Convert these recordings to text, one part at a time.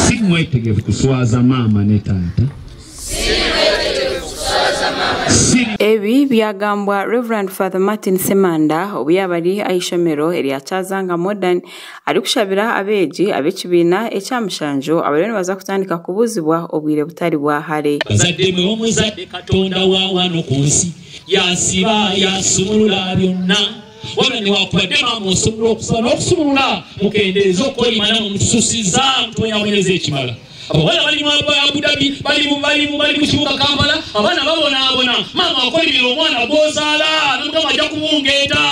Si mwetegefu kuswaza mama ne taata. Ebi byagambwa Reverend Father Martin Semanda obuyabali aishomero eryachazanga modern ari kushabira abeji abekibina ekyamushanjo abalene baza kutandika kubuzibwa obwire butari bwa hare bazadde mwe omuzadde Katonda wa wano ku nsi yasiba yasumulula byonna wano ne wakubadde mama osumulula okusaba okusumulula mukendeeza okweyimana mu mutususiza mutonyawonyeza ekimala abana bali mu Abu Dhabi bali mu kibuga Kampala abana babona mama akolera omwana bozala n'omukama ajja kubungeeta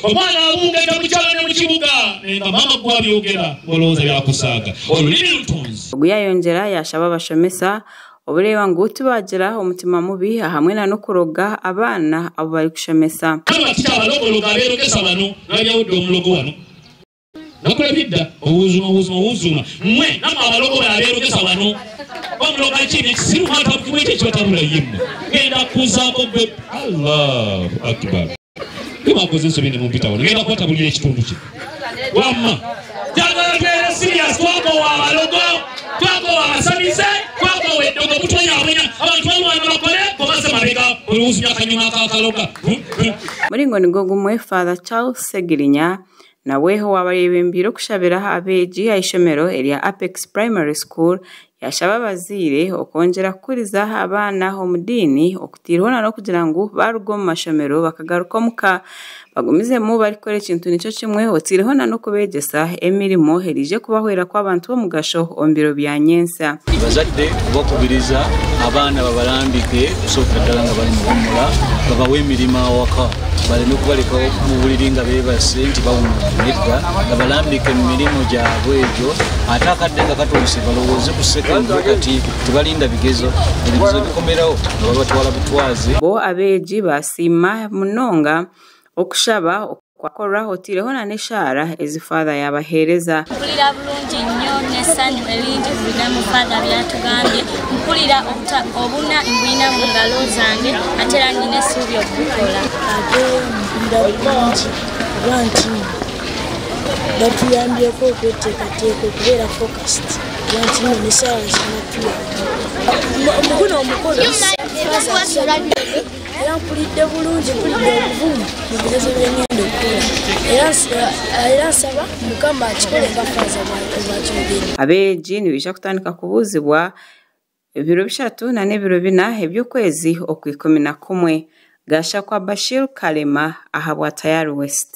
omwana abungeeta mu kyalo ne mu kibuga nga mama gwa byogera olowooza byakusaaga olulimi lutonzi oguyayonjera yashaba bashomesa obureba nguti bagira omutima mubi hamwe na nokuroga abana abo bari kushomesa kama kitabalogo abeerogesa bano n'abyawudde omulogo wano nakulabidda obuzuma mwe namwe abalogo abeerogesa wano omulogo kiri siru mata kumwite kibatabula yimwe ngenda kuzaako gwe Allahu Akbar kibakoze nsobine mu mpita wano ngenda kubatabulira ekitundu kye wamma jagala twere serious twako wa abalogo twako wa abasamize twako weddogo mutonyaabwenya abantu bamwana bakole kobase mabega oluwuzi myakanyuma kakaloga mulingo nigo gumwe Father Charles Segirinya naweho wabayebembiro kushabira abeji aishomero erya Apex Primary School yashaba bazire okongera kuriza abana omudini okutirona no kugira ngo barugo mu mashomero bakagaruka muka bagumize mu bari kore ikintu nico kimwe otiriho na no kubegesa emirimo herije kubahwera kw'abantu bo mugasho ombiro bya nyensa bazadde bakubiriza abana babalambike sofatala nga bali mu humula babawe emirimo awaka bali no kubaleka mu buliringa bebase nti bawumulidda babalambike mu mirimo gyabwe egyo ate akadde nga katonse balowooze ku sekondi kati tubalinda bigezo ebigezo bikomerawo nga babatwala butwaze bo abeji basima munonga okushaba okwakorra otireho na neshara ezi Father yabahereza mpulira bulungi nnyo n'essanyu eringi bulina mu Father byatugambye mpulira obuna mbwina mu ngalo zange ate era nina essuubi okubukola ate mpulira bulungi lwanti batuyambyeko okweteekateeka okubeera focused lwanti nno nesaala zinatuyamba omukono omukolo era mpulidde bulungi mpulidde obuvumu mu bigezo byengenda okukola era nsaba mukama akikole nga Father bw'akyogedde abeji nibija kutandika kubuzibwa ebiro 3 na n'ebiro 4 eby'okwezi okwi 11 gasha kwa Bashir Kalema ahabwa Tayari West.